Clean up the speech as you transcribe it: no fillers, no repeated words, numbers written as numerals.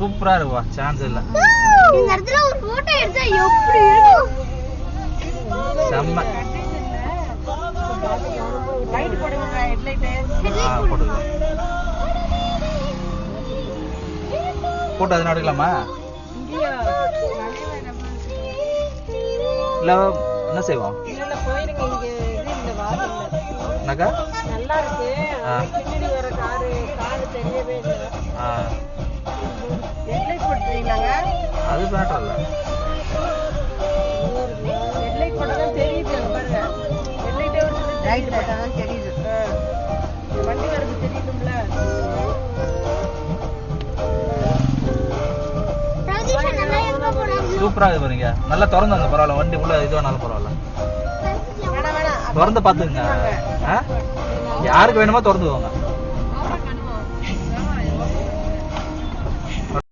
சூப்பரா இருக்குவா, சான்ஸ் இல்ல. இந்த இடத்துல ஒரு போட்டோ எடுத்தா எப்படி இருக்கும்? செம்ம. லைட் போடுங்க, ஹெட்லைட். போடுங்க. போட்டோ அதனால எடுக்கலாமா? இல்ல என்ன செய்வோம்? இல்ல போயிருங்க, இங்க இது இந்த வாசல்ல. என்னக்கா? நல்லா இருக்கு. பின்னாடி வர காரு தெரியவே இல்லை. ஹெட்லைட் போட்டுறீங்களாங்க? அது மேட்டர் இல்ல. ஹெட்லைட் போட்டாதான் தெரியுது. பாருங்க, ஹெட்லைட்டே ஒரு லைட் போட்டாதான் தெரியுது. வண்டி வரது தெரியுதும்ல. சூப்பரா இது பாருங்க, நல்லா திறந்து வந்து பரவாயில்ல, வண்டி உள்ள இது வேணாலும் பரவாயில்ல, திறந்து பாத்துங்க. யாருக்கு வேணுமோ திறந்து போங்க.